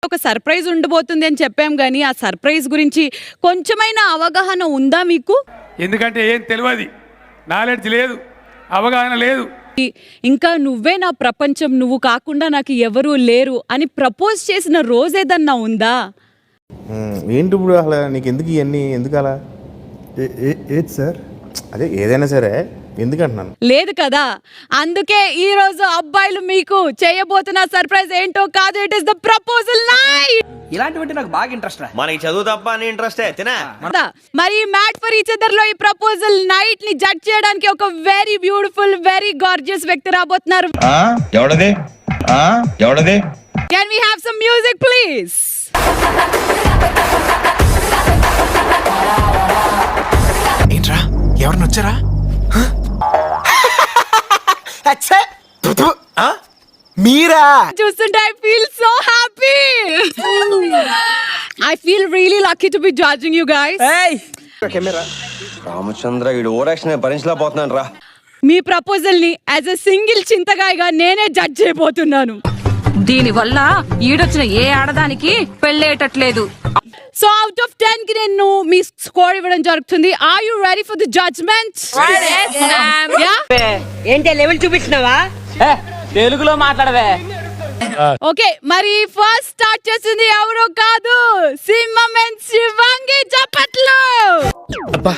ఒక సర్ప్రైజ్ ఉండబోతుంది అని చెప్పాం కానీ ఆ సర్ప్రైజ్ గురించి కొంచెమైనా అవగాహన ఉందా మీకు? ఎందుకంటే ఏం తెలియదు, నాలెడ్జ్ లేదు, అవగాహన లేదు. ఇంకా నువ్వే నా ప్రపంచం, నువ్వు కాకుండా నాకు ఎవరూ లేరు అని ప్రపోజ్ చేసిన రోజు ఏదన్నా ఉందా? ఏంటి ఇప్పుడు అసలు నీకు ఎందుకు ఇవన్నీ, ఎందుకు అలా? ఏది సార్? అదే ఏదైనా సరే ఎందుకంటున్నాను. లేదు కదా, అందుకే ఈ రోజు అబ్బాయిలు మీకు చేయబోతున్న సర్ప్రైజ్ ఏంటో కాదు, it is the proposal night. ఇలాంటివంటే నాకు బాగా ఇంట్రెస్ట్ రా. మనకి చదువు తప్ప అని ఇంట్రెస్టే తినా. మరి మ్యాట్ ఫర్ ఈచ్ అదర్ లో ఈ ప్రపోజల్ నైట్ ని జడ్జ్ చేయడానికి ఒక వెరీ బ్యూటిఫుల్, వెరీ గార్జియస్ వ్యక్తి రాబోతున్నారు. ఎవడది? Can we have some music please? ఏంట్రా, ఎవరిని వచ్చారా? మీరా? చూస్తుంటే I feel so happy. I feel really lucky to be judging you guys. Ramachandra వీడు ఓవరాక్షన్ భరించలేకపోతున్నాను రా. మీ ప్రపోజల్ ని యాజ్ ఎ సింగిల్ చింతగాయగా నేనే జడ్జ్ చేయబోతున్నాను. దీని వల్ల ఈడొచ్చిన ఏ ఆడదానికి పెళ్ళేటట్లేదు. సో అవుట్ ఆఫ్ 10 కి నేను మీ స్కోర్ ఇవ్వడం జరుగుతుంది. Are you ready for the judgment? ఏంటి లెవెల్ చూపిస్తున్నావా? తెలుగులో మాట్లాడవే. ఓకే, మరి ఫస్ట్ స్టార్ట్ చేసింది ఎవరో కాదు, సింహమెన్ శివంగి. చప్పట్లు. అబ్బా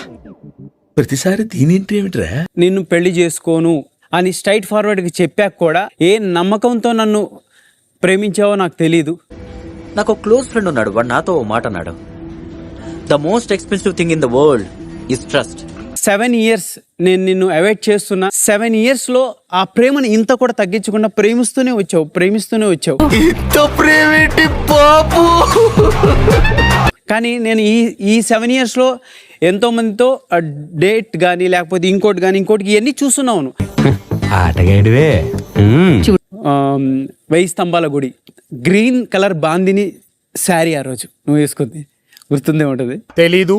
ప్రతిసారి దీనింటి ఏమిట్రా? నిన్ను పెళ్లి చేసుకోను అని స్ట్రైట్ ఫార్వర్డ్ గా చెప్పాక కూడా ఏ నమ్మకంతో నన్ను ప్రేమించావో నాకు తెలీదు. నాకు ఒక క్లోజ్ ఫ్రెండ్ ఉన్నాడు, వాడు నాతో ఓ మాట అన్నాడు, the most expensive thing in the world is trust. 7 years నేను నిన్ను అవాయిడ్ చేస్తున్నా. 7 years లో ఆ ప్రేమను ఇంత కూడా తగ్గించకుండా ప్రేమిస్తూనే వచ్చావు. ఇంత ప్రేమేంటి బాబు? కానీ నేను ఈ 7 years లో ఎంతో మందితో డేట్ కానీ లేకపోతే ఇంకోటి ఇవన్నీ చూస్తున్నాను. ఆటగాడివే. 1000 స్తంభాల గుడి గ్రీన్ కలర్ బాందిని శారీ ఆ రోజు నువ్వు వేసుకుంది గుర్తుందే ఉంటుంది. తెలీదు,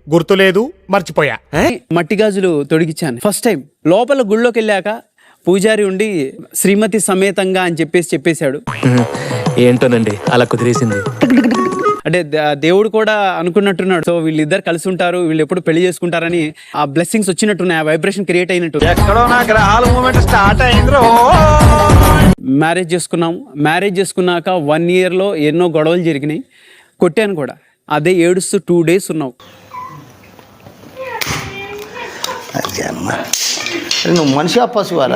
గుర్తులేదు, మర్చిపోయా. మట్టి గాజులు తొడిగించాను ఫస్ట్ టైం. లోపల గుళ్ళోకి వెళ్ళాక పూజారి ఉండి శ్రీమతి సమేతంగా అని చెప్పేశాడు. ఏంటోనండి అలా కుదిరేసింది. అంటే దేవుడు కూడా అనుకున్నట్టున్నాడు, సో వీళ్ళిద్దరు కలిసి ఉంటారు, వీళ్ళు ఎప్పుడు పెళ్లి చేసుకుంటారని ఆ బ్లెస్సింగ్స్ వచ్చినట్టున్నాయి, ఆ వైబ్రేషన్ క్రియేట్ అయినట్టు. మ్యారేజ్ చేసుకున్నాక 1 year లో ఎన్నో గొడవలు జరిగినాయి, కొట్టాను కూడా. అదే ఏడుస్తూ 2 days ఉన్నావు. నువ్వు మనిషి పశువాలా?